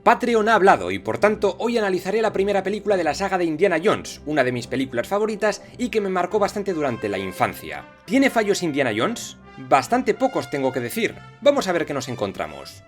Patreon ha hablado y por tanto hoy analizaré la primera película de la saga de Indiana Jones, una de mis películas favoritas y que me marcó bastante durante la infancia. ¿Tiene fallos Indiana Jones? Bastante pocos, tengo que decir. Vamos a ver qué nos encontramos.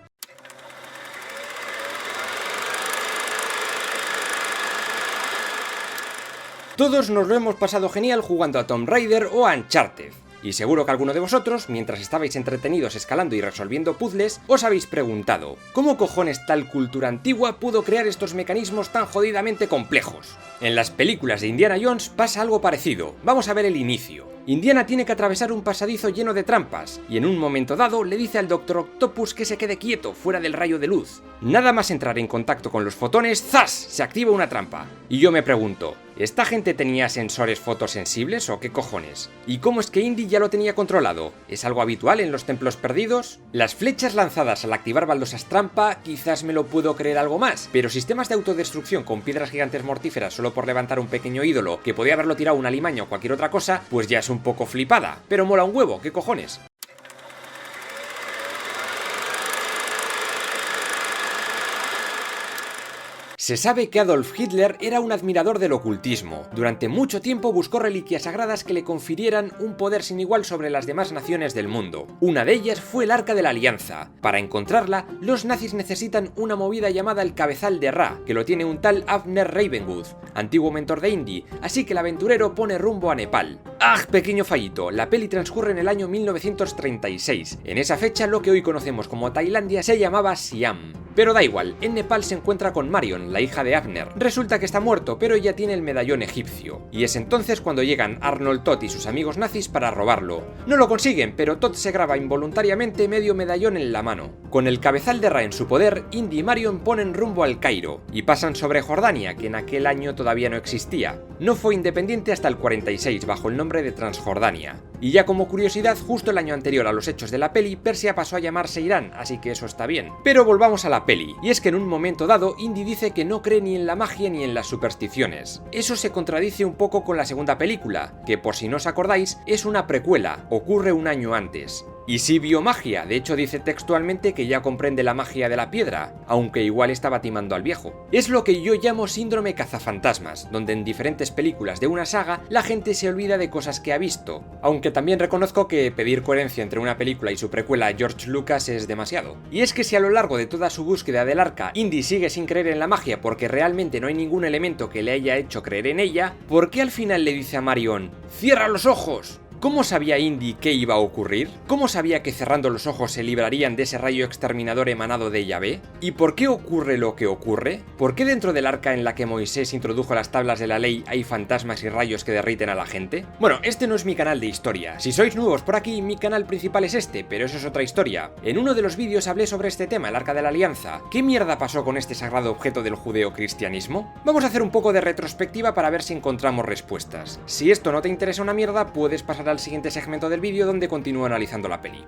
Todos nos lo hemos pasado genial jugando a Tomb Raider o a Uncharted. Y seguro que alguno de vosotros, mientras estabais entretenidos escalando y resolviendo puzzles, os habéis preguntado ¿cómo cojones tal cultura antigua pudo crear estos mecanismos tan jodidamente complejos? En las películas de Indiana Jones pasa algo parecido. Vamos a ver el inicio. Indiana tiene que atravesar un pasadizo lleno de trampas, y en un momento dado le dice al Dr. Octopus que se quede quieto, fuera del rayo de luz. Nada más entrar en contacto con los fotones, ¡zas!, se activa una trampa. Y yo me pregunto, ¿esta gente tenía sensores fotosensibles o qué cojones? ¿Y cómo es que Indy ya lo tenía controlado? ¿Es algo habitual en los templos perdidos? Las flechas lanzadas al activar baldosas trampa, quizás me lo puedo creer algo más, pero sistemas de autodestrucción con piedras gigantes mortíferas solo por levantar un pequeño ídolo que podía haberlo tirado una alimaña o cualquier otra cosa, pues ya es un poco flipada, pero mola un huevo, ¿qué cojones? Se sabe que Adolf Hitler era un admirador del ocultismo. Durante mucho tiempo buscó reliquias sagradas que le confirieran un poder sin igual sobre las demás naciones del mundo. Una de ellas fue el Arca de la Alianza. Para encontrarla, los nazis necesitan una movida llamada el Cabezal de Ra, que lo tiene un tal Abner Ravenwood, antiguo mentor de Indy, así que el aventurero pone rumbo a Nepal. ¡Ah! Pequeño fallito, la peli transcurre en el año 1936. En esa fecha lo que hoy conocemos como Tailandia se llamaba Siam. Pero da igual, en Nepal se encuentra con Marion, la hija de Abner. Resulta que está muerto, pero ella tiene el medallón egipcio. Y es entonces cuando llegan Arnold Todd y sus amigos nazis para robarlo. No lo consiguen, pero Todd se graba involuntariamente medio medallón en la mano. Con el Cabezal de Ra en su poder, Indy y Marion ponen rumbo al Cairo. Y pasan sobre Jordania, que en aquel año todavía no existía. No fue independiente hasta el 46, bajo el nombre de Transjordania. Y ya como curiosidad, justo el año anterior a los hechos de la peli, Persia pasó a llamarse Irán, así que eso está bien. Pero volvamos a la peli, y es que en un momento dado, Indy dice que no cree ni en la magia ni en las supersticiones. Eso se contradice un poco con la segunda película, que por si no os acordáis, es una precuela, ocurre un año antes. Y sí vio magia, de hecho dice textualmente que ya comprende la magia de la piedra, aunque igual estaba timando al viejo. Es lo que yo llamo síndrome cazafantasmas, donde en diferentes películas de una saga la gente se olvida de cosas que ha visto, aunque también reconozco que pedir coherencia entre una película y su precuela George Lucas es demasiado. Y es que si a lo largo de toda su búsqueda del arca Indy sigue sin creer en la magia porque realmente no hay ningún elemento que le haya hecho creer en ella, ¿por qué al final le dice a Marion ¡cierra los ojos! ¿Cómo sabía Indy qué iba a ocurrir? ¿Cómo sabía que cerrando los ojos se librarían de ese rayo exterminador emanado de Yahvé? ¿Y por qué ocurre lo que ocurre? ¿Por qué dentro del arca en la que Moisés introdujo las tablas de la ley hay fantasmas y rayos que derriten a la gente? Bueno, este no es mi canal de historia. Si sois nuevos por aquí, mi canal principal es este, pero eso es otra historia. En uno de los vídeos hablé sobre este tema, el Arca de la Alianza. ¿Qué mierda pasó con este sagrado objeto del judeocristianismo? Vamos a hacer un poco de retrospectiva para ver si encontramos respuestas. Si esto no te interesa una mierda, puedes pasar al siguiente segmento del vídeo donde continúo analizando la peli.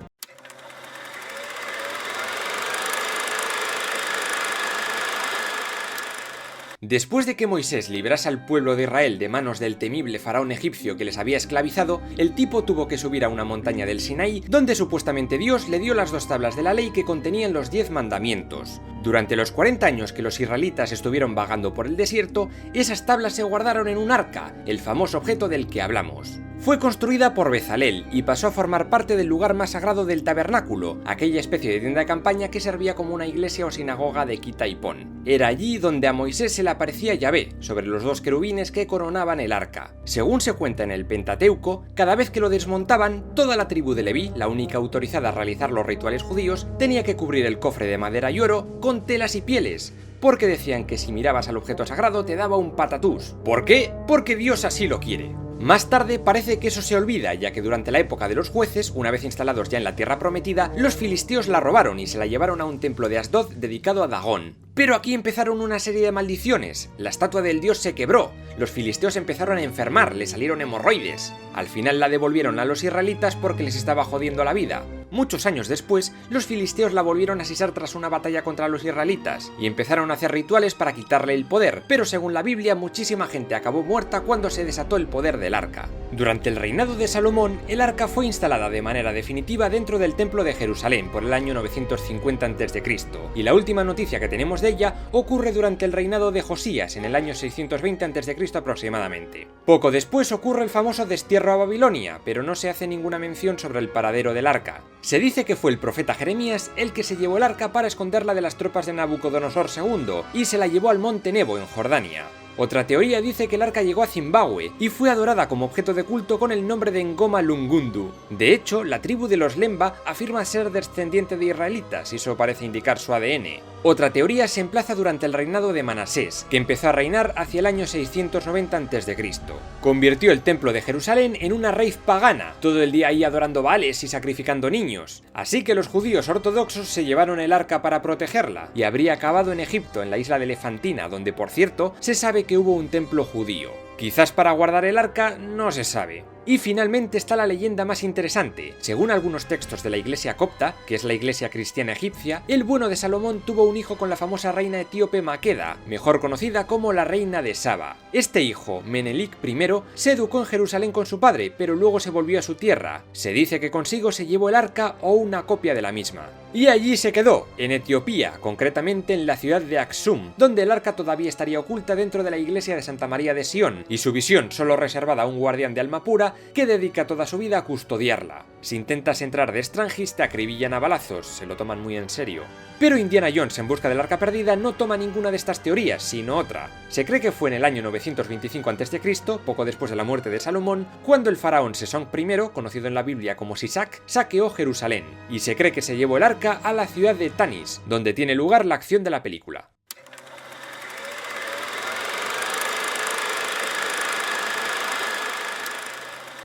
Después de que Moisés librase al pueblo de Israel de manos del temible faraón egipcio que les había esclavizado, el tipo tuvo que subir a una montaña del Sinaí donde supuestamente Dios le dio las 2 tablas de la ley que contenían los 10 mandamientos. Durante los 40 años que los israelitas estuvieron vagando por el desierto, esas tablas se guardaron en un arca, el famoso objeto del que hablamos. Fue construida por Bezalel y pasó a formar parte del lugar más sagrado del tabernáculo, aquella especie de tienda de campaña que servía como una iglesia o sinagoga de quita y pon. Era allí donde a Moisés se le aparecía Yahvé, sobre los 2 querubines que coronaban el arca. Según se cuenta en el Pentateuco, cada vez que lo desmontaban, toda la tribu de Leví, la única autorizada a realizar los rituales judíos, tenía que cubrir el cofre de madera y oro con telas y pieles, porque decían que si mirabas al objeto sagrado te daba un patatús. ¿Por qué? Porque Dios así lo quiere. Más tarde parece que eso se olvida, ya que durante la época de los jueces, una vez instalados ya en la tierra prometida, los filisteos la robaron y se la llevaron a un templo de Asdod dedicado a Dagón. Pero aquí empezaron una serie de maldiciones. La estatua del dios se quebró, los filisteos empezaron a enfermar, le salieron hemorroides. Al final la devolvieron a los israelitas porque les estaba jodiendo la vida. Muchos años después, los filisteos la volvieron a asisar tras una batalla contra los israelitas y empezaron a hacer rituales para quitarle el poder, pero según la Biblia muchísima gente acabó muerta cuando se desató el poder del arca. Durante el reinado de Salomón, el arca fue instalada de manera definitiva dentro del templo de Jerusalén por el año 950 a.C. y la última noticia que tenemos de de ella ocurre durante el reinado de Josías, en el año 620 a.C. aproximadamente. Poco después ocurre el famoso destierro a Babilonia, pero no se hace ninguna mención sobre el paradero del arca. Se dice que fue el profeta Jeremías el que se llevó el arca para esconderla de las tropas de Nabucodonosor II, y se la llevó al monte Nebo, en Jordania. Otra teoría dice que el arca llegó a Zimbabue y fue adorada como objeto de culto con el nombre de Ngoma Lungundu. De hecho, la tribu de los Lemba afirma ser descendiente de israelitas y eso parece indicar su ADN. Otra teoría se emplaza durante el reinado de Manasés, que empezó a reinar hacia el año 690 a.C. Convirtió el templo de Jerusalén en una raíz pagana, todo el día ahí adorando baales y sacrificando niños. Así que los judíos ortodoxos se llevaron el arca para protegerla, y habría acabado en Egipto, en la isla de Elefantina, donde por cierto se sabe que hubo un templo judío. Quizás para guardar el arca, no se sabe. Y finalmente está la leyenda más interesante. Según algunos textos de la iglesia copta, que es la iglesia cristiana egipcia, el bueno de Salomón tuvo un hijo con la famosa reina etíope Maqueda, mejor conocida como la reina de Saba. Este hijo, Menelik I, se educó en Jerusalén con su padre, pero luego se volvió a su tierra. Se dice que consigo se llevó el arca o una copia de la misma. Y allí se quedó, en Etiopía, concretamente en la ciudad de Aksum, donde el arca todavía estaría oculta dentro de la iglesia de Santa María de Sion, y su visión solo reservada a un guardián de alma pura que dedica toda su vida a custodiarla. Si intentas entrar de extranjis te acribillan a balazos, se lo toman muy en serio. Pero Indiana Jones en busca del arca perdida no toma ninguna de estas teorías, sino otra. Se cree que fue en el año 925 a.C., poco después de la muerte de Salomón, cuando el faraón Sesong I, conocido en la Biblia como Sisak, saqueó Jerusalén, y se cree que se llevó el arca a la ciudad de Tanis, donde tiene lugar la acción de la película.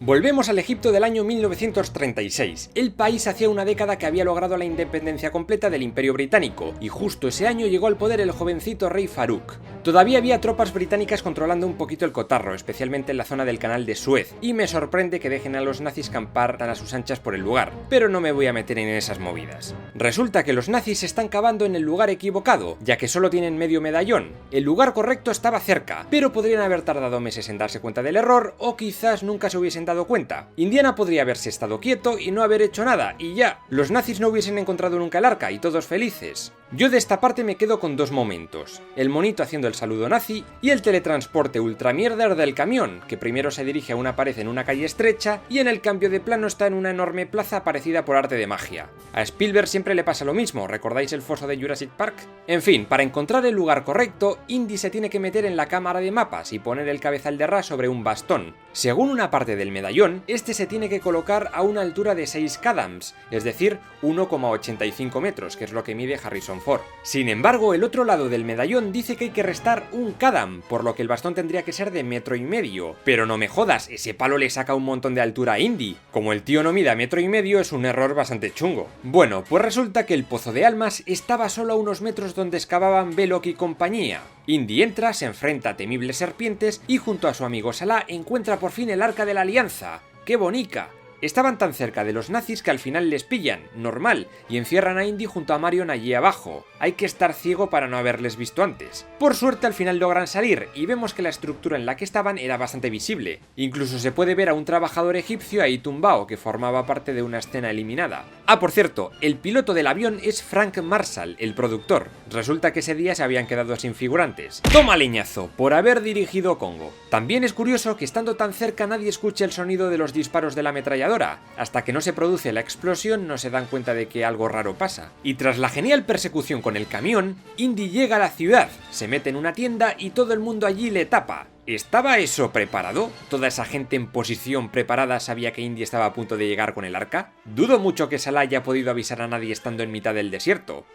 Volvemos al Egipto del año 1936. El país hacía una década que había logrado la independencia completa del Imperio Británico, y justo ese año llegó al poder el jovencito rey Farouk. Todavía había tropas británicas controlando un poquito el cotarro, especialmente en la zona del canal de Suez, y me sorprende que dejen a los nazis campar tan a sus anchas por el lugar, pero no me voy a meter en esas movidas. Resulta que los nazis se están cavando en el lugar equivocado, ya que solo tienen medio medallón. El lugar correcto estaba cerca, pero podrían haber tardado meses en darse cuenta del error, o quizás nunca se hubiesen dado cuenta. Indiana podría haberse estado quieto y no haber hecho nada, y ya, los nazis no hubiesen encontrado nunca el arca y todos felices. Yo de esta parte me quedo con dos momentos: el monito haciendo el saludo nazi y el teletransporte ultramierder del camión, que primero se dirige a una pared en una calle estrecha y en el cambio de plano está en una enorme plaza parecida por arte de magia. A Spielberg siempre le pasa lo mismo, ¿recordáis el foso de Jurassic Park? En fin, para encontrar el lugar correcto, Indy se tiene que meter en la cámara de mapas y poner el cabezal de Ra sobre un bastón. Según una parte del medallón, este se tiene que colocar a una altura de 6 kadams, es decir, 1,85 metros, que es lo que mide Harrison Ford. Sin embargo, el otro lado del medallón dice que hay que restar un kadam, por lo que el bastón tendría que ser de 1,5 metros. Pero no me jodas, ese palo le saca un montón de altura a Indy. Como el tío no mida 1,5 metros, es un error bastante chungo. Bueno, pues resulta que el Pozo de Almas estaba solo a unos metros donde excavaban Belloc y compañía. Indy entra, se enfrenta a temibles serpientes y junto a su amigo Salah encuentra por fin el Arca de la Alianza. ¡Qué bonica! Estaban tan cerca de los nazis que al final les pillan, normal, y encierran a Indy junto a Marion allí abajo. Hay que estar ciego para no haberles visto antes. Por suerte al final logran salir, y vemos que la estructura en la que estaban era bastante visible. Incluso se puede ver a un trabajador egipcio ahí tumbado, que formaba parte de una escena eliminada. Ah, por cierto, el piloto del avión es Frank Marshall, el productor. Resulta que ese día se habían quedado sin figurantes. ¡Toma leñazo! Por haber dirigido Congo. También es curioso que estando tan cerca nadie escuche el sonido de los disparos de la ametralladora. Hasta que no se produce la explosión no se dan cuenta de que algo raro pasa. Y tras la genial persecución con el camión, Indy llega a la ciudad, se mete en una tienda y todo el mundo allí le tapa. ¿Estaba eso preparado? ¿Toda esa gente en posición preparada sabía que Indy estaba a punto de llegar con el arca? Dudo mucho que Salah haya podido avisar a nadie estando en mitad del desierto.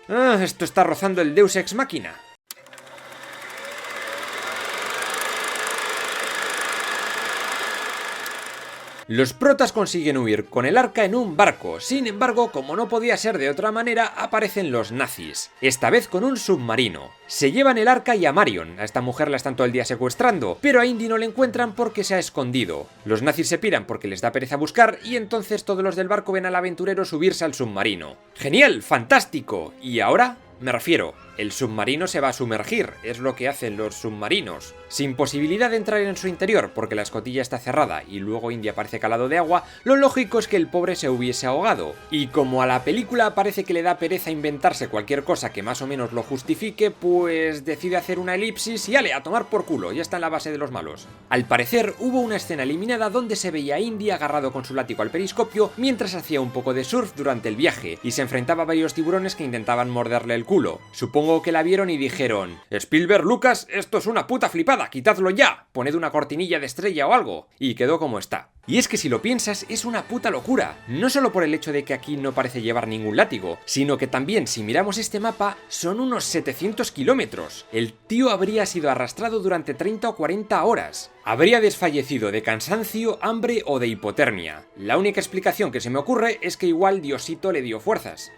Esto está rozando el Deus Ex Machina. Los protas consiguen huir con el arca en un barco, sin embargo, como no podía ser de otra manera, aparecen los nazis, esta vez con un submarino. Se llevan el arca y a Marion, a esta mujer la están todo el día secuestrando, pero a Indy no le encuentran porque se ha escondido. Los nazis se piran porque les da pereza buscar y entonces todos los del barco ven al aventurero subirse al submarino. ¡Genial! ¡Fantástico! ¿Y ahora? Me refiero, el submarino se va a sumergir, es lo que hacen los submarinos. Sin posibilidad de entrar en su interior porque la escotilla está cerrada y luego Indy aparece calado de agua, lo lógico es que el pobre se hubiese ahogado. Y como a la película parece que le da pereza inventarse cualquier cosa que más o menos lo justifique, pues decide hacer una elipsis y ale, a tomar por culo, ya está en la base de los malos. Al parecer hubo una escena eliminada donde se veía a Indy agarrado con su látigo al periscopio mientras hacía un poco de surf durante el viaje y se enfrentaba a varios tiburones que intentaban morderle el culo. Supongo que la vieron y dijeron: Spielberg, Lucas, esto es una puta flipada, quitadlo ya, poned una cortinilla de estrella o algo, y quedó como está. Y es que si lo piensas, es una puta locura, no solo por el hecho de que aquí no parece llevar ningún látigo, sino que también si miramos este mapa, son unos 700 kilómetros. El tío habría sido arrastrado durante 30 o 40 horas. Habría desfallecido de cansancio, hambre o de hipotermia. La única explicación que se me ocurre es que igual Diosito le dio fuerzas.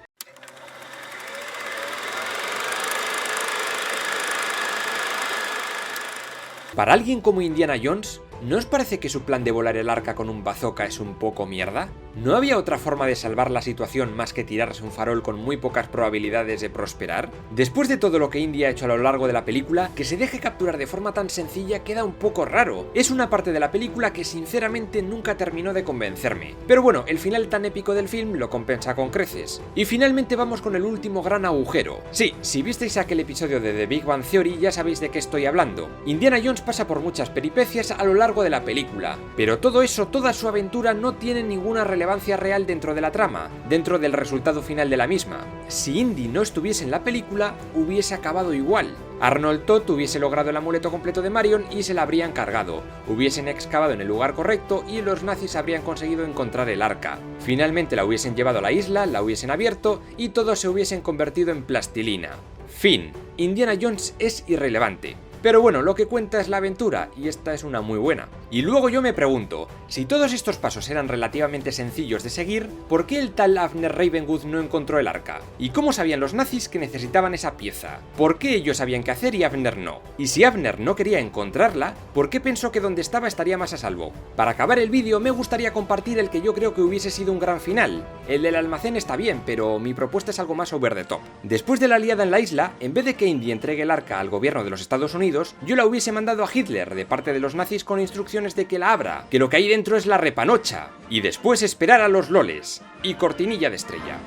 Para alguien como Indiana Jones, ¿no os parece que su plan de volar el arca con un bazooka es un poco mierda? ¿No había otra forma de salvar la situación más que tirarse un farol con muy pocas probabilidades de prosperar? Después de todo lo que Indy ha hecho a lo largo de la película, que se deje capturar de forma tan sencilla queda un poco raro. Es una parte de la película que sinceramente nunca terminó de convencerme. Pero bueno, el final tan épico del film lo compensa con creces. Y finalmente vamos con el último gran agujero. Sí, si visteis aquel episodio de The Big Bang Theory ya sabéis de qué estoy hablando. Indiana Jones pasa por muchas peripecias a lo largo de la película, pero todo eso, toda su aventura no tiene ninguna relevancia real dentro de la trama, dentro del resultado final de la misma. Si Indy no estuviese en la película, hubiese acabado igual. Arnold Todd hubiese logrado el amuleto completo de Marion y se la habrían cargado, hubiesen excavado en el lugar correcto y los nazis habrían conseguido encontrar el arca. Finalmente la hubiesen llevado a la isla, la hubiesen abierto y todos se hubiesen convertido en plastilina. Fin. Indiana Jones es irrelevante. Pero bueno, lo que cuenta es la aventura, y esta es una muy buena. Y luego yo me pregunto, si todos estos pasos eran relativamente sencillos de seguir, ¿por qué el tal Abner Ravenwood no encontró el arca? ¿Y cómo sabían los nazis que necesitaban esa pieza? ¿Por qué ellos sabían qué hacer y Abner no? Y si Abner no quería encontrarla, ¿por qué pensó que donde estaba estaría más a salvo? Para acabar el vídeo me gustaría compartir el que yo creo que hubiese sido un gran final. El del almacén está bien, pero mi propuesta es algo más over the top. Después de la liada en la isla, en vez de que Indy entregue el arca al gobierno de los Estados Unidos, yo la hubiese mandado a Hitler de parte de los nazis con instrucciones de que la abra, que lo que hay dentro es la repanocha, y después esperar a los loles, y cortinilla de estrella.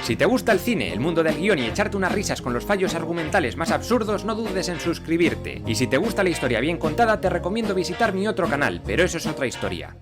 Si te gusta el cine, el mundo del guión y echarte unas risas con los fallos argumentales más absurdos, no dudes en suscribirte. Y si te gusta la historia bien contada, te recomiendo visitar mi otro canal, pero eso es otra historia.